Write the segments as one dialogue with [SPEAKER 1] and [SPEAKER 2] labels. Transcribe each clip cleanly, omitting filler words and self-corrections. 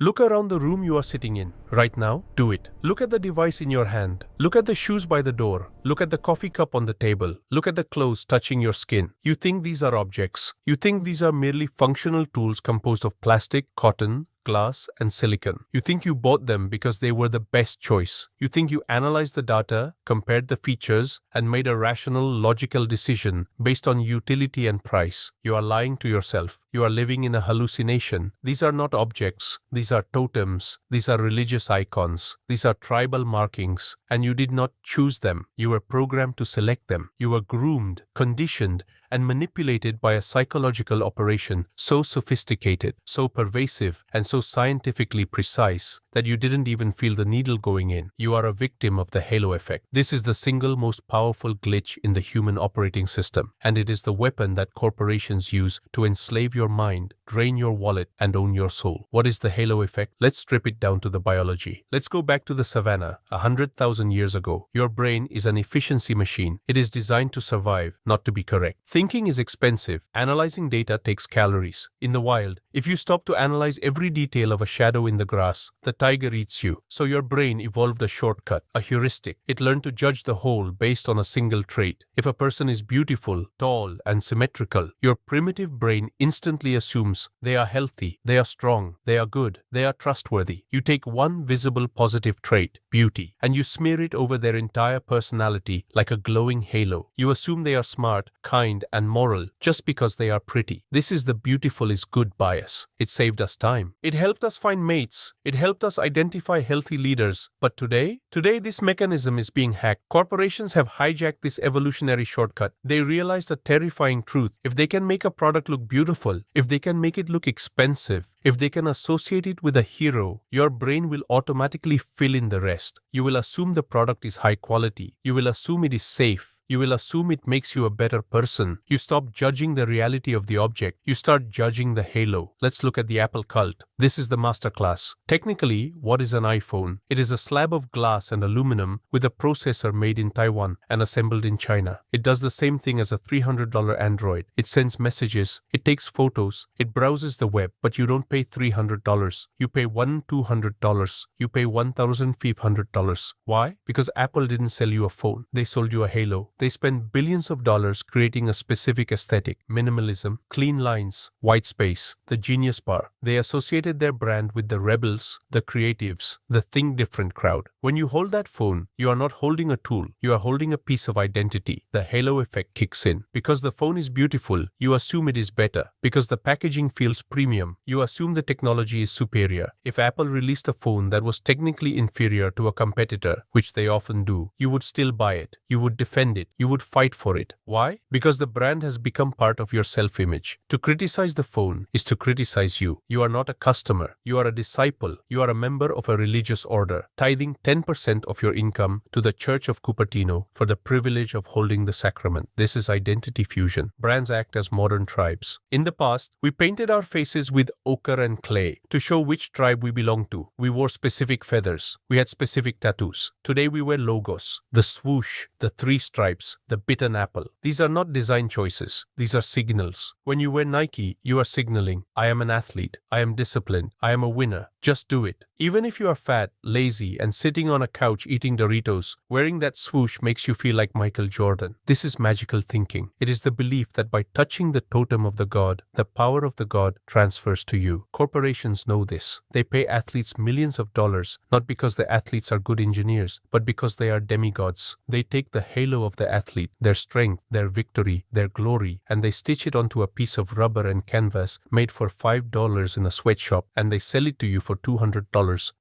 [SPEAKER 1] Look around the room you are sitting in. Right now, do it. Look at the device in your hand. Look at the shoes by the door. Look at the coffee cup on the table. Look at the clothes touching your skin. You think these are objects. You think these are merely functional tools composed of plastic, cotton, glass, and silicon. You think you bought them because they were the best choice. You think you analyzed the data, compared the features, and made a rational, logical decision based on utility and price. You are lying to yourself. You are living in a hallucination. These are not objects. These are totems. These are religious icons. These are tribal markings. And you did not choose them. You were programmed to select them. You were groomed, conditioned, and manipulated by a psychological operation so sophisticated, so pervasive, and so scientifically precise that you didn't even feel the needle going in. You are a victim of the halo effect. This is the single most powerful glitch in the human operating system, and it is the weapon that corporations use to enslave your mind, drain your wallet, and own your soul. What is the halo effect? Let's strip it down to the biology. Let's go back to the savannah 100,000 years ago. Your brain is an efficiency machine. It is designed to survive, not to be correct. Thinking is expensive. Analyzing data takes calories. In the wild, if you stop to analyze every detail of a shadow in the grass, the tiger eats you. So your brain evolved a shortcut, a heuristic. It learned to judge the whole based on a single trait. If a person is beautiful, tall, and symmetrical, your primitive brain instantly assumes they are healthy, they are strong, they are good, they are trustworthy. You take one visible positive trait, beauty, and you smear it over their entire personality like a glowing halo. You assume they are smart, kind, and moral just because they are pretty. This is the beautiful is good bias. It saved us time. It helped us find mates. It helped us identify healthy leaders. But today this mechanism is being hacked. Corporations have hijacked this evolutionary shortcut. They realized a terrifying truth. If they can make a product look beautiful, if they can make it look expensive, if they can associate it with a hero, your brain will automatically fill in the rest. You will assume the product is high quality. You will assume it is safe. You will assume it makes you a better person. You stop judging the reality of the object. You start judging the halo. Let's look at the Apple cult. This is the masterclass. Technically, what is an iPhone? It is a slab of glass and aluminum with a processor made in Taiwan and assembled in China. It does the same thing as a $300 Android. It sends messages. It takes photos. It browses the web. But you don't pay $300. You pay $200. You pay $1,500. Why? Because Apple didn't sell you a phone. They sold you a halo. They spend billions of dollars creating a specific aesthetic, minimalism, clean lines, white space, the genius bar. They associated their brand with the rebels, the creatives, the think different crowd. When you hold that phone, you are not holding a tool, you are holding a piece of identity. The halo effect kicks in. Because the phone is beautiful, you assume it is better. Because the packaging feels premium, you assume the technology is superior. If Apple released a phone that was technically inferior to a competitor, which they often do, you would still buy it. You would defend it. You would fight for it. Why? Because the brand has become part of your self-image. To criticize the phone is to criticize you. You are not a customer. You are a disciple. You are a member of a religious order, tithing 10% of your income to the Church of Cupertino for the privilege of holding the sacrament. This is identity fusion. Brands act as modern tribes. In the past, we painted our faces with ochre and clay to show which tribe we belonged to. We wore specific feathers. We had specific tattoos. Today we wear logos, the swoosh, the three stripes, the bitten apple. These are not design choices. These are signals. When you wear Nike, you are signaling, I am an athlete. I am disciplined. I am a winner. Just do it. Even if you are fat, lazy, and sitting on a couch eating Doritos, wearing that swoosh makes you feel like Michael Jordan. This is magical thinking. It is the belief that by touching the totem of the god, the power of the god transfers to you. Corporations know this. They pay athletes millions of dollars, not because the athletes are good engineers, but because they are demigods. They take the halo of the athlete, their strength, their victory, their glory, and they stitch it onto a piece of rubber and canvas made for $5 in a sweatshop, and they sell it to you for $200.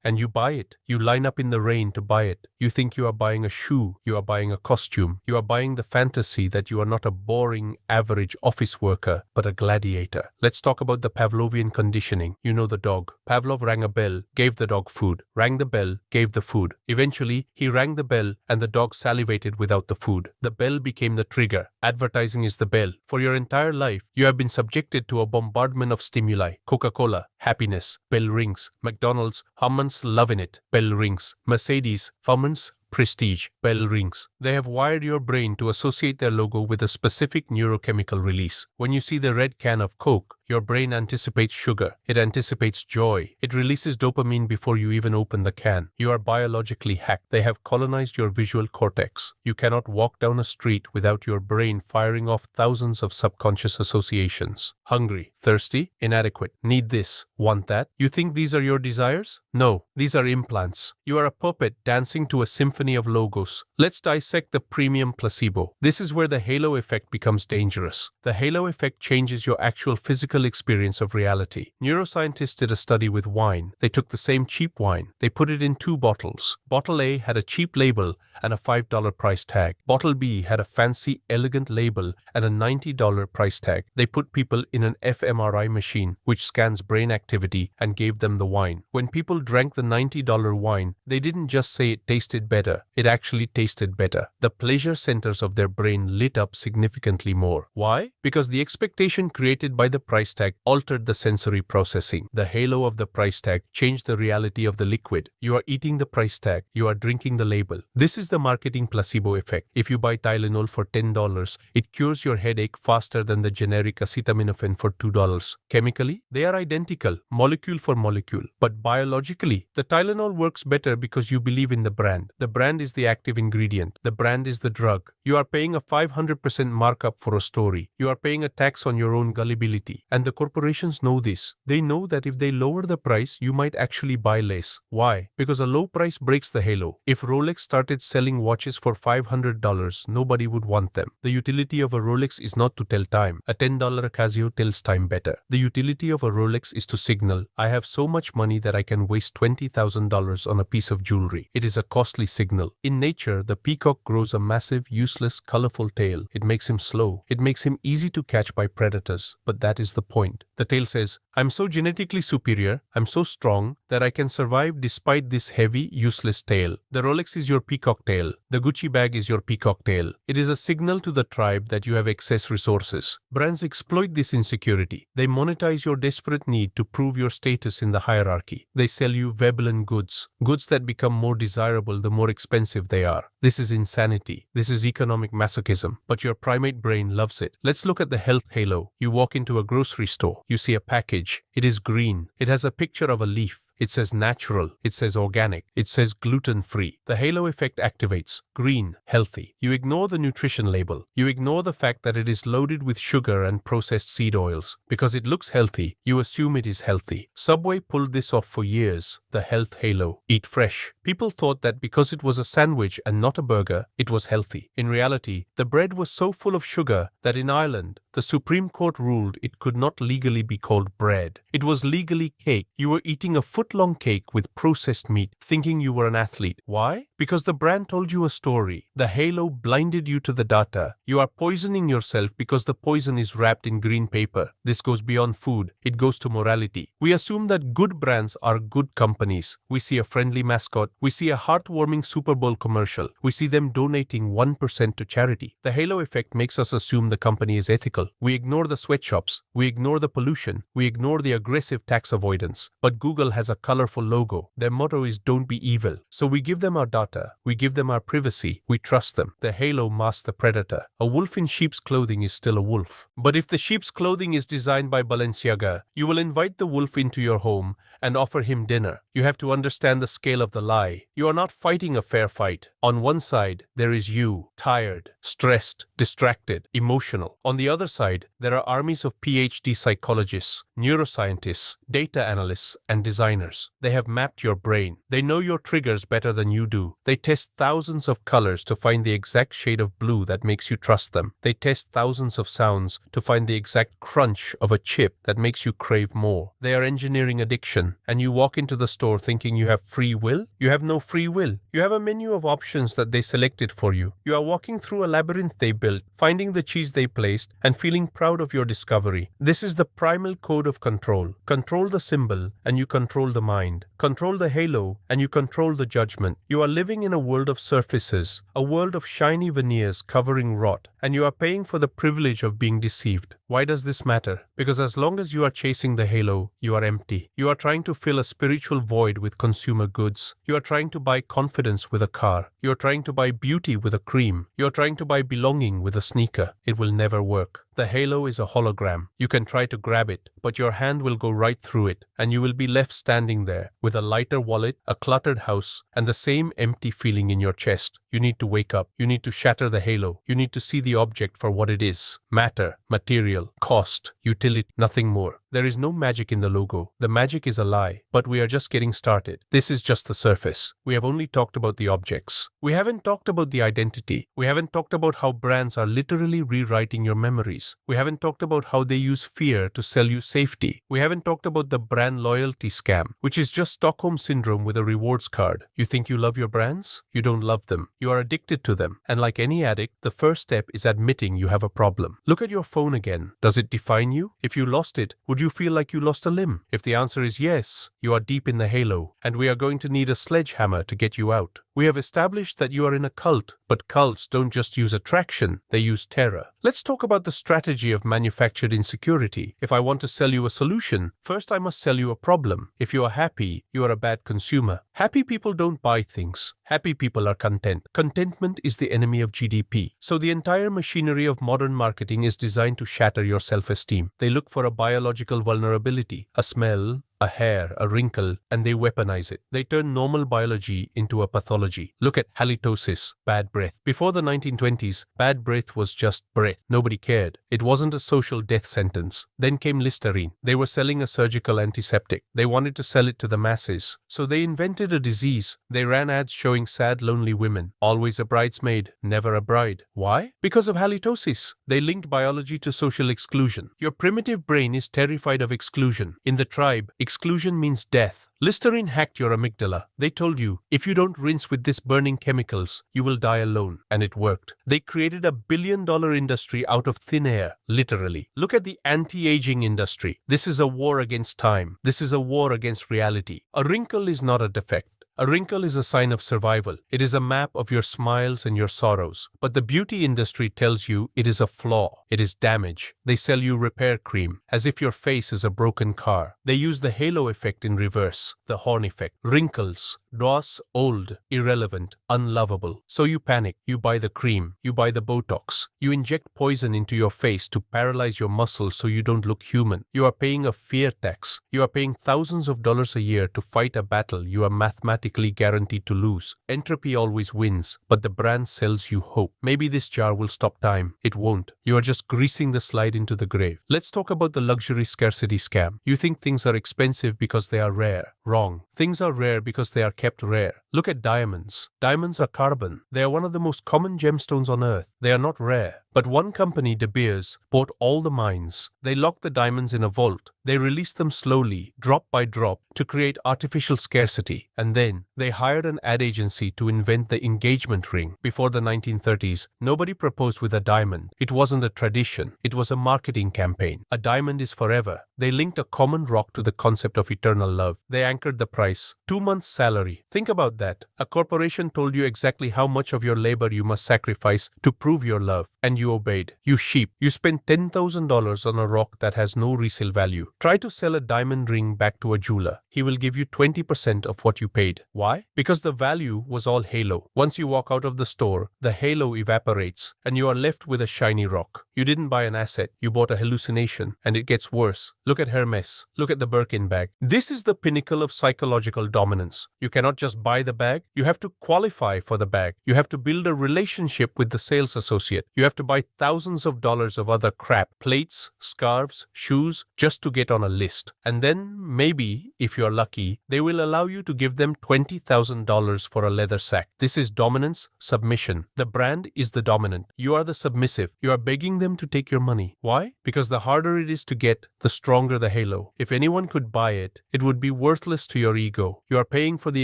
[SPEAKER 1] And you buy it. You line up in the rain to buy it. You think you are buying a shoe. You are buying a costume. You are buying the fantasy that you are not a boring, average office worker, but a gladiator. Let's talk about the Pavlovian conditioning. You know the dog. Pavlov rang a bell, gave the dog food. Rang the bell, gave the food. Eventually, he rang the bell and the dog salivated without the food. The bell became the trigger. Advertising is the bell. For your entire life, you have been subjected to a bombardment of stimuli. Coca-Cola, happiness, bell rings. McDonald's, Hummus, love in it, bell rings. Mercedes, Fummons, prestige, bell rings. They have wired your brain to associate their logo with a specific neurochemical release. When you see the red can of Coke, your brain anticipates sugar. It anticipates joy. It releases dopamine before you even open the can. You are biologically hacked. They have colonized your visual cortex. You cannot walk down a street without your brain firing off thousands of subconscious associations. Hungry, thirsty, inadequate, need this, want that. You think these are your desires? No, these are implants. You are a puppet dancing to a symphony of logos. Let's dissect the premium placebo. This is where the halo effect becomes dangerous. The halo effect changes your actual physical experience of reality. Neuroscientists did a study with wine. They took the same cheap wine. They put it in 2 bottles. Bottle A had a cheap label and a $5 price tag. Bottle B had a fancy, elegant label and a $90 price tag. They put people in an fMRI machine, which scans brain activity, and gave them the wine. When people drank the $90 wine, they didn't just say it tasted better. It actually tasted better. The pleasure centers of their brain lit up significantly more. Why? Because the expectation created by the price tag altered the sensory processing. The halo of the price tag changed the reality of the liquid. You are eating the price tag. You are drinking the label. This is the marketing placebo effect. If you buy Tylenol for $10, it cures your headache faster than the generic acetaminophen for $2. Chemically, they are identical, molecule for molecule. But biologically, the Tylenol works better because you believe in the brand. The brand is the active ingredient. The brand is the drug. You are paying a 500% markup for a story. You are paying a tax on your own gullibility. And the corporations know this. They know that if they lower the price, you might actually buy less. Why? Because a low price breaks the halo. If Rolex started selling watches for $500, nobody would want them. The utility of a Rolex is not to tell time. A $10 Casio tells time better. The utility of a Rolex is to signal, I have so much money that I can waste $20,000 on a piece of jewelry. It is a costly signal. In nature, the peacock grows a massive, useless, colorful tail. It makes him slow. It makes him easy to catch by predators. But that is the point. The tail says, I'm so genetically superior, I'm so strong, that I can survive despite this heavy, useless tail. The Rolex is your peacock tail. The Gucci bag is your peacock tail. It is a signal to the tribe that you have excess resources. Brands exploit this insecurity. They monetize your desperate need to prove your status in the hierarchy. They sell you Veblen goods, goods that become more desirable the more expensive they are. This is insanity. This is economic masochism, but your primate brain loves it. Let's look at the health halo. You walk into a grocery store. You see a package. It is green. It has a picture of a leaf. It says natural. It says organic. It says gluten-free. The halo effect activates. Green, healthy. You ignore the nutrition label. You ignore the fact that it is loaded with sugar and processed seed oils. Because it looks healthy, you assume it is healthy. Subway pulled this off for years. The health halo. Eat fresh. People thought that because it was a sandwich and not a burger, it was healthy. In reality, the bread was so full of sugar that in Ireland, the Supreme Court ruled it could not legally be called bread. It was legally cake. You were eating a foot-long cake with processed meat, thinking you were an athlete. Why? Because the brand told you a story. The halo blinded you to the data. You are poisoning yourself because the poison is wrapped in green paper. This goes beyond food. It goes to morality. We assume that good brands are good companies. We see a friendly mascot. We see a heartwarming Super Bowl commercial. We see them donating 1% to charity. The halo effect makes us assume the company is ethical. We ignore the sweatshops. We ignore the pollution. We ignore the aggressive tax avoidance. But Google has a colorful logo. Their motto is don't be evil. So we give them our data. We give them our privacy. We trust them. The halo masks the predator. A wolf in sheep's clothing is still a wolf. But if the sheep's clothing is designed by Balenciaga, you will invite the wolf into your home and offer him dinner. You have to understand the scale of the lie. You are not fighting a fair fight. On one side, there is you, tired, stressed, distracted, emotional. On the other side, there are armies of PhD psychologists, neuroscientists, data analysts, and designers. They have mapped your brain. They know your triggers better than you do. They test thousands of colors to find the exact shade of blue that makes you trust them. They test thousands of sounds to find the exact crunch of a chip that makes you crave more. They are engineering addiction, and you walk into the store thinking you have free will? You have no free will. You have a menu of options that they selected for you. You are walking through a labyrinth they built, finding the cheese they placed, and feeling proud of your discovery. This is the primal code of control. Control the symbol, and you control the mind. Control the halo, and you control the judgment. You are living in a world of surfaces, a world of shiny veneers covering rot, and you are paying for the privilege of being deceived. Why does this matter? Because as long as you are chasing the halo, you are empty. You are trying trying to fill a spiritual void with consumer goods. You are trying to buy confidence with a car. You are trying to buy beauty with a cream. You are trying to buy belonging with a sneaker. It will never work. The halo is a hologram. You can try to grab it, but your hand will go right through it, and you will be left standing there with a lighter wallet, a cluttered house, and the same empty feeling in your chest. You need to wake up. You need to shatter the halo. You need to see the object for what it is. Matter, material, cost, utility, nothing more. There is no magic in the logo. The magic is a lie, but we are just getting started. This is just the surface. We have only talked about the objects. We haven't talked about the identity. We haven't talked about how brands are literally rewriting your memories. We haven't talked about how they use fear to sell you safety. We haven't talked about the brand loyalty scam, which is just Stockholm Syndrome with a rewards card. You think you love your brands? You don't love them. You are addicted to them. And like any addict, the first step is admitting you have a problem. Look at your phone again. Does it define you? If you lost it, would you feel like you lost a limb? If the answer is yes, you are deep in the halo, and we are going to need a sledgehammer to get you out. We have established that you are in a cult, but cults don't just use attraction, they use terror. Let's talk about the strategy of manufactured insecurity. If I want to sell you a solution, first I must sell you a problem. If you are happy, you are a bad consumer. Happy people don't buy things. Happy people are content. Contentment is the enemy of GDP. So the entire machinery of modern marketing is designed to shatter your self-esteem. They look for a biological vulnerability, a smell, a hair, a wrinkle, and they weaponize it. They turn normal biology into a pathology. Look at halitosis, bad breath. Before the 1920s, bad breath was just breath. Nobody cared. It wasn't a social death sentence. Then came Listerine. They were selling a surgical antiseptic. They wanted to sell it to the masses. So they invented a disease. They ran ads showing sad, lonely women. Always a bridesmaid, never a bride. Why? Because of halitosis. They linked biology to social exclusion. Your primitive brain is terrified of exclusion. In the tribe, exclusion means death. Listerine hacked your amygdala. They told you, if you don't rinse with this burning chemicals, you will die alone. And it worked. They created a billion-dollar industry out of thin air, literally. Look at the anti-aging industry. This is a war against time. This is a war against reality. A wrinkle is not a defect. A wrinkle is a sign of survival. It is a map of your smiles and your sorrows. But the beauty industry tells you it is a flaw. It is damage. They sell you repair cream, as if your face is a broken car. They use the halo effect in reverse, the horn effect. Wrinkles, dross, old, irrelevant, unlovable. So you panic. You buy the cream. You buy the Botox. You inject poison into your face to paralyze your muscles so you don't look human. You are paying a fear tax. You are paying thousands of dollars a year to fight a battle you are mathematically guaranteed to lose. Entropy always wins, but the brand sells you hope. Maybe this jar will stop time. It won't. You are just greasing the slide into the grave. Let's talk about the luxury scarcity scam. You think things are expensive because they are rare. Wrong. Things are rare because they are kept rare. Look at diamonds. Diamonds are carbon. They are one of the most common gemstones on earth. They are not rare. But one company, De Beers, bought all the mines. They locked the diamonds in a vault. They released them slowly, drop by drop, to create artificial scarcity. And then they hired an ad agency to invent the engagement ring. Before the 1930s, nobody proposed with a diamond. It wasn't a tradition. It was a marketing campaign. A diamond is forever. They linked a common rock to the concept of eternal love. They anchored the price. 2 months' salary. Think about that. A corporation told you exactly how much of your labor you must sacrifice to prove your love. And you obeyed. You sheep. You spent $10,000 on a rock that has no resale value. Try to sell a diamond ring back to a jeweler. He will give you 20% of what you paid. Why? Because the value was all halo. Once you walk out of the store, the halo evaporates and you are left with a shiny rock. You didn't buy an asset. You bought a hallucination. And it gets worse. Look at Hermes. Look at the Birkin bag. This is the pinnacle of psychological dominance. You cannot just buy the bag. You have to qualify for the bag. You have to build a relationship with the sales associate. You have to buy thousands of dollars of other crap, plates, scarves, shoes, just to get on a list. And then, maybe, if you're lucky, they will allow you to give them $20,000 for a leather sack. This is dominance, submission. The brand is the dominant. You are the submissive. You are begging them to take your money. Why? Because the harder it is to get, the stronger the halo. If anyone could buy it, it would be worthless to your ego. You are paying for the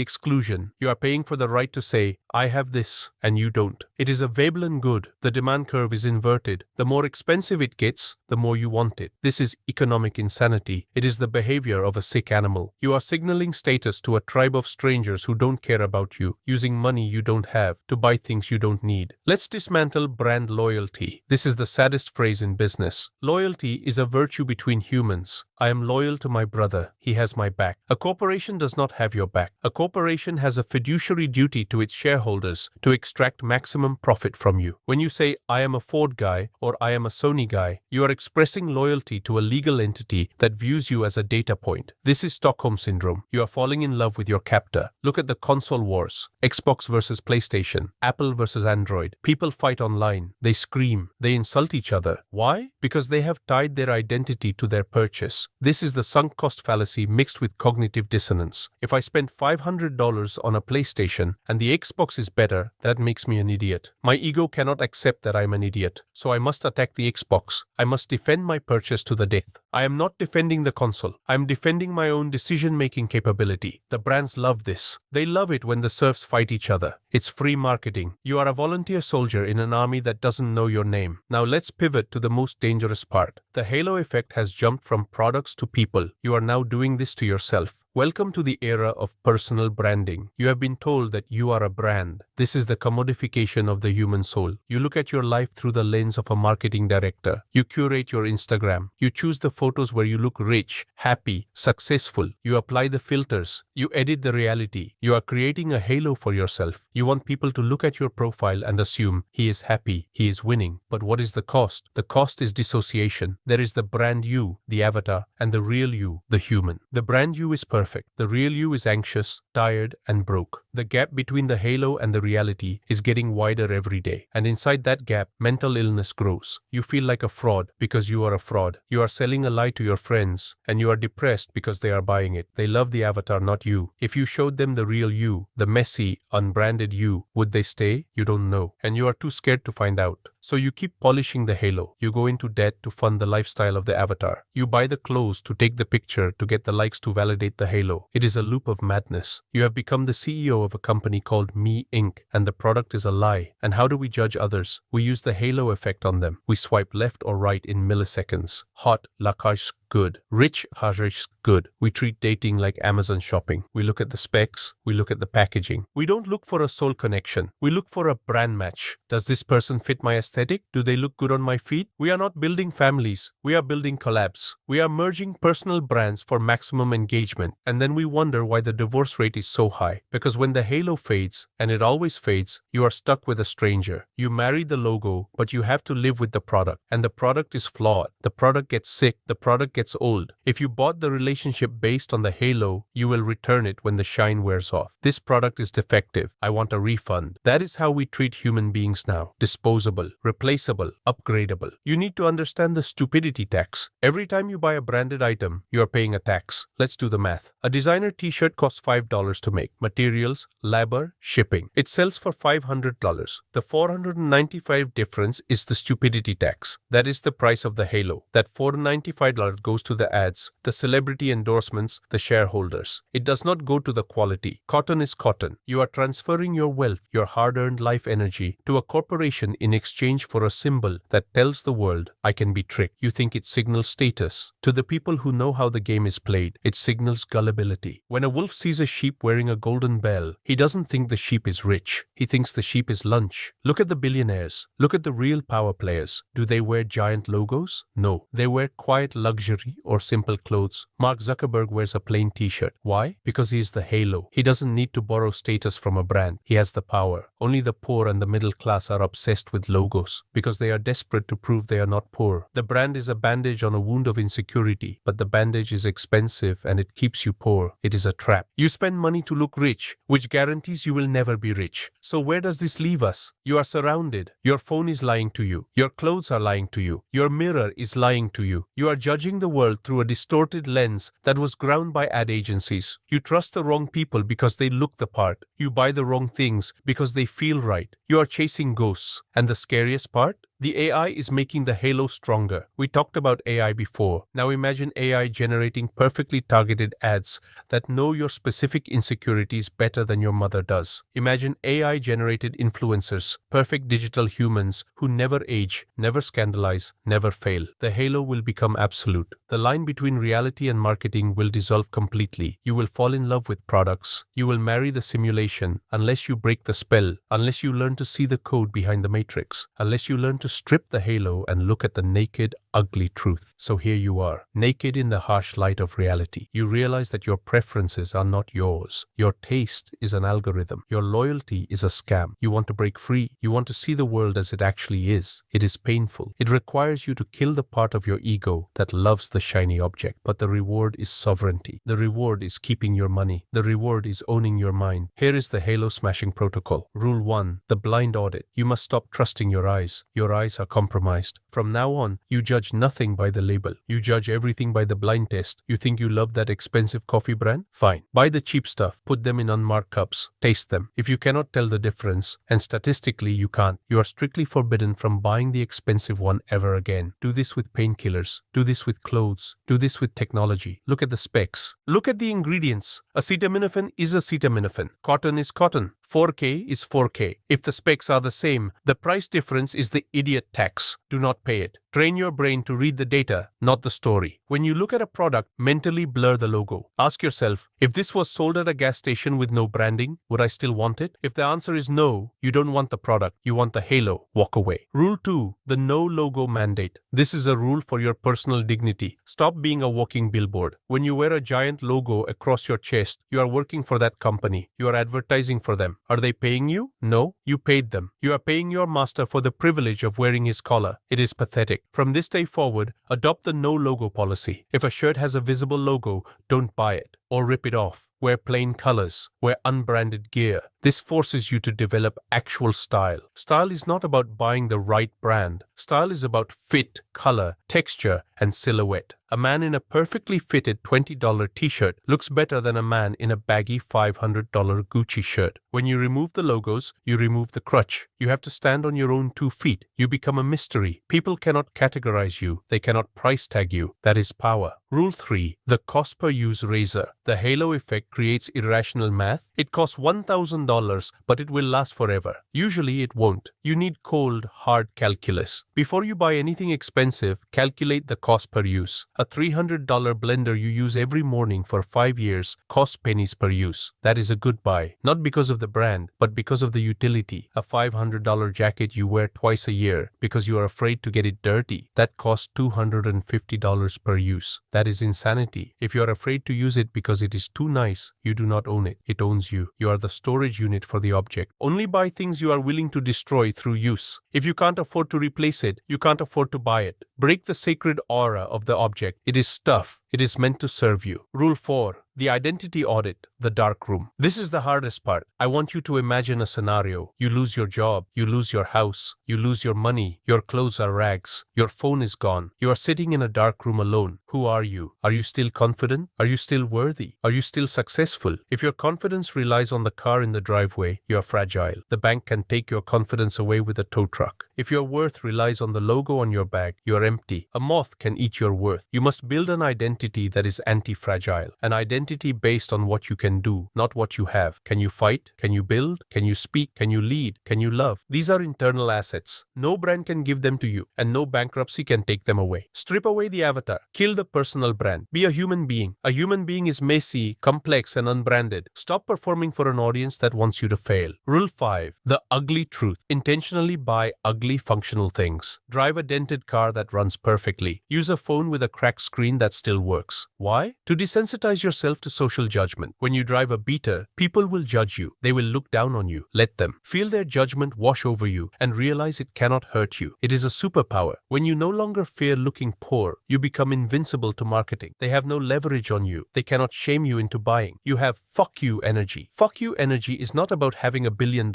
[SPEAKER 1] exclusion. You are paying for the right to say, I have this, and you don't. It is a Veblen good. The demand curve is inverted. The more expensive it gets, the more you want it. This is economic insanity. It is the behavior of a sick animal. You are signaling status to a tribe of strangers who don't care about you, using money you don't have to buy things you don't need. Let's dismantle brand loyalty. This is the saddest phrase in business. Loyalty is a virtue between humans. friends. I am loyal to my brother. He has my back. A corporation does not have your back. A corporation has a fiduciary duty to its shareholders to extract maximum profit from you. When you say, I am a Ford guy or I am a Sony guy, you are expressing loyalty to a legal entity that views you as a data point. This is Stockholm Syndrome. You are falling in love with your captor. Look at the console wars. Xbox versus PlayStation. Apple versus Android. People fight online. They scream. They insult each other. Why? Because they have tied their identity to their purchase. This is the sunk cost fallacy mixed with cognitive dissonance. If I spend $500 on a PlayStation and the Xbox is better, that makes me an idiot. My ego cannot accept that I am an idiot, so I must attack the Xbox. I must defend my purchase to the death. I am not defending the console. I am defending my own decision-making capability. The brands love this. They love it when the serfs fight each other. It's free marketing. You are a volunteer soldier in an army that doesn't know your name. Now let's pivot to the most dangerous part. The halo effect has jumped from products to people. You are now doing this to yourself. Welcome to the era of personal branding. You have been told that you are a brand. This is the commodification of the human soul. You look at your life through the lens of a marketing director. You curate your Instagram. You choose the photos where you look rich, happy, successful. You apply the filters. You edit the reality. You are creating a halo for yourself. You want people to look at your profile and assume he is happy, he is winning. But what is the cost? The cost is dissociation. There is the brand you, the avatar, and the real you, the human. The brand you is perfect. The real you is anxious, tired, and broke. The gap between the halo and the reality is getting wider every day. And inside that gap, mental illness grows. You feel like a fraud because you are a fraud. You are selling a lie to your friends, and you are depressed because they are buying it. They love the avatar, not you. If you showed them the real you, the messy, unbranded you, would they stay? You don't know. And you are too scared to find out. So you keep polishing the halo. You go into debt to fund the lifestyle of the avatar. You buy the clothes to take the picture to get the likes to validate the halo. It is a loop of madness. You have become the CEO of a company called Me Inc. and the product is a lie. And how do we judge others? We use the halo effect on them. We swipe left or right in milliseconds. Hot, lakaj, good. Rich, harish, good. We treat dating like Amazon shopping. We look at the specs. We look at the packaging. We don't look for a soul connection. We look for a brand match. Does this person fit my aesthetic? Do they look good on my feed? We are not building families. We are building collabs. We are merging personal brands for maximum engagement. And then we wonder why the divorce rate is so high. Because when the halo fades, and it always fades, you are stuck with a stranger. You marry the logo, but you have to live with the product. And the product is flawed. The product gets sick. The product gets old. If you bought the relationship based on the halo, you will return it when the shine wears off. This product is defective. I want a refund. That is how we treat human beings now. Disposable, replaceable, upgradable. You need to understand the stupidity tax. Every time you buy a branded item, you are paying a tax. Let's do the math. A designer t-shirt costs $5 to make. Materials, labor, shipping. It sells for $500. The $495 difference is the stupidity tax. That is the price of the halo. That $495 goes to the ads, the celebrity endorsements, the shareholders. It does not go to the quality. Cotton is cotton. You are transferring your wealth, your hard-earned life energy, to a corporation in exchange for a symbol that tells the world, I can be tricked. You think it signals status. To the people who know how the game is played, it signals gullibility. When a wolf sees a sheep wearing a golden bell, he doesn't think the sheep is rich. He thinks the sheep is lunch. Look at the billionaires. Look at the real power players. Do they wear giant logos? No. They wear quiet luxury or simple clothes. Mark Zuckerberg wears a plain t-shirt. Why? Because he is the halo. He doesn't need to borrow status from a brand. He has the power. Only the poor and the middle class are obsessed with logos because they are desperate to prove they are not poor. The brand is a bandage on a wound of insecurity, but the bandage is expensive and it keeps you poor. It is a trap. You spend money to look rich, which guarantees you will never be rich. So where does this leave us? You are surrounded. Your phone is lying to you. Your clothes are lying to you. Your mirror is lying to you. You are judging the world through a distorted lens that was ground by ad agencies. You trust the wrong people because they look the part. You buy the wrong things because they feel right. You are chasing ghosts. And the scariest part? The AI is making the halo stronger. We talked about AI before. Now imagine AI generating perfectly targeted ads that know your specific insecurities better than your mother does. Imagine AI generated influencers, perfect digital humans who never age, never scandalize, never fail. The halo will become absolute. The the line between reality and marketing will dissolve completely. You will fall in love with products. You will marry the simulation unless you break the spell, unless you learn to see the code behind the matrix, unless you learn to strip the halo and look at the naked, ugly truth. So here you are, naked in the harsh light of reality. You realize that your preferences are not yours. Your taste is an algorithm. Your loyalty is a scam. You want to break free. You want to see the world as it actually is. It is painful. It requires you to kill the part of your ego that loves the shiny object. But the reward is sovereignty. The reward is keeping your money. The reward is owning your mind. Here is the halo smashing protocol. Rule 1. The blind audit. You must stop trusting your eyes. Your eyes are compromised. From now on, you judge nothing by the label. You judge everything by the blind test. You think you love that expensive coffee brand? Fine. Buy the cheap stuff. Put them in unmarked cups. Taste them. If you cannot tell the difference, and statistically you can't, you are strictly forbidden from buying the expensive one ever again. Do this with painkillers. Do this with clothes. Do this with technology. Look at the specs. Look at the ingredients. Acetaminophen is acetaminophen. Cotton is cotton. 4K is 4K. If the specs are the same, the price difference is the idiot tax. Do not pay it. Train your brain to read the data, not the story. When you look at a product, mentally blur the logo. Ask yourself, if this was sold at a gas station with no branding, would I still want it? If the answer is no, you don't want the product, you want the halo. Walk away. Rule 2. The no logo mandate. This is a rule for your personal dignity. Stop being a walking billboard. When you wear a giant logo across your chest, you are working for that company. You are advertising for them. Are they paying you? No, you paid them. You are paying your master for the privilege of wearing his collar. It is pathetic. From this day forward, adopt the no logo policy. If a shirt has a visible logo, don't buy it or rip it off. Wear plain colors. Wear unbranded gear. This forces you to develop actual style. Style is not about buying the right brand. Style is about fit, color, texture, and silhouette. A man in a perfectly fitted $20 t-shirt looks better than a man in a baggy $500 Gucci shirt. When you remove the logos, you remove the crutch. You have to stand on your own 2 feet. You become a mystery. People cannot categorize you. They cannot price tag you. That is power. Rule 3. The cost per use razor. The halo effect creates irrational math. It costs $1,000, but it will last forever. Usually it won't. You need cold, hard calculus. Before you buy anything expensive, calculate the cost per use. A $300 blender you use every morning for 5 years costs pennies per use. That is a good buy, not because of the brand, but because of the utility. A $500 jacket you wear twice a year because you are afraid to get it dirty. That costs $250 per use. That is insanity. If you are afraid to use it because it is too nice, you do not own it. It owns you. You are the storage unit for the object. Only buy things you are willing to destroy through use. If you can't afford to replace it, you can't afford to buy it. Break the sacred aura of the object. It is stuff. It is meant to serve you. Rule 4. The identity audit, the dark room. This is the hardest part. I want you to imagine a scenario. You lose your job, you lose your house, you lose your money, your clothes are rags, your phone is gone. You are sitting in a dark room alone. Who are you? Are you still confident? Are you still worthy? Are you still successful? If your confidence relies on the car in the driveway, you are fragile. The bank can take your confidence away with a tow truck. If your worth relies on the logo on your bag, you are empty. A moth can eat your worth. You must build an identity that is anti-fragile. An identity based on what you can do, not what you have. Can you fight? Can you build? Can you speak? Can you lead? Can you love? These are internal assets. No brand can give them to you, and no bankruptcy can take them away. Strip away the avatar. Kill the personal brand. Be a human being. A human being is messy, complex, and unbranded. Stop performing for an audience that wants you to fail. Rule 5. The ugly truth. Intentionally buy ugly functional things. Drive a dented car that runs perfectly. Use a phone with a cracked screen that still works. Why? To desensitize yourself to social judgment. When you drive a beater, people will judge you. They will look down on you. Let them. Feel their judgment wash over you and realize it cannot hurt you. It is a superpower. When you no longer fear looking poor, you become invincible to marketing. They have no leverage on you. They cannot shame you into buying. You have fuck you energy. Fuck you energy is not about having $1 billion.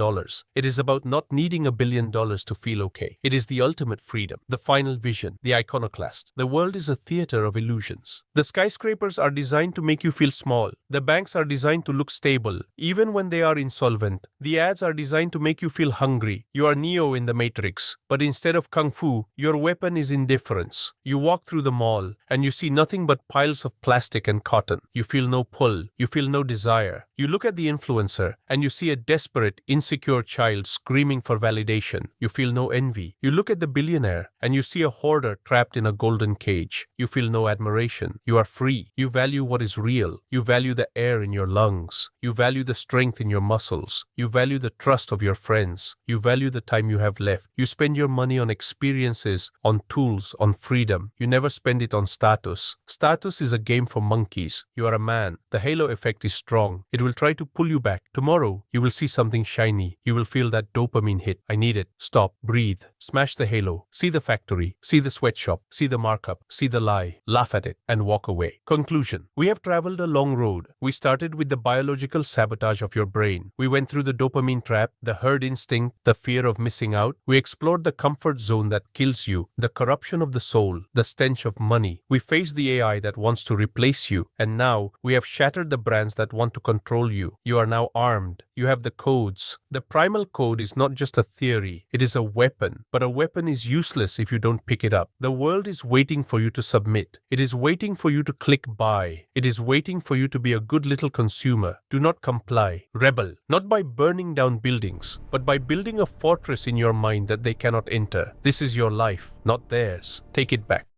[SPEAKER 1] It is about not needing $1 billion to feel okay. It is the ultimate freedom, the final vision, the iconoclast. The world is a theater of illusions. The skyscrapers are designed to make you feel small. The banks are designed to look stable, even when they are insolvent. The ads are designed to make you feel hungry. You are Neo in the Matrix, but instead of kung fu, your weapon is indifference. You walk through the mall, and you see nothing but piles of plastic and cotton. You feel no pull. You feel no desire. You look at the influencer, and you see a desperate, insecure child screaming for validation. You feel no no envy. You look at the billionaire and you see a hoarder trapped in a golden cage. You feel no admiration. You are free. You value what is real. You value the air in your lungs. You value the strength in your muscles. You value the trust of your friends. You value the time you have left. You spend your money on experiences, on tools, on freedom. You never spend it on status. Status is a game for monkeys. You are a man. The halo effect is strong. It will try to pull you back. Tomorrow, you will see something shiny. You will feel that dopamine hit. I need it. Stop. Breathe. Smash the halo. See the factory. See the sweatshop. See the markup. See the lie. Laugh at it and walk away. Conclusion. We have traveled a long road. We started with the biological sabotage of your brain. We went through the dopamine trap, the herd instinct, the fear of missing out. We explored the comfort zone that kills you, the corruption of the soul, the stench of money. We faced the AI that wants to replace you. And now we have shattered the brands that want to control you. You are now armed. You have the codes. The primal code is not just a theory. It is a weapon. But a weapon is useless if you don't pick it up. The world is waiting for you to submit. It is waiting for you to click buy. It is waiting for you to be a good little consumer. Do not comply. Rebel. Not by burning down buildings, but by building a fortress in your mind that they cannot enter. This is your life, not theirs. Take it back.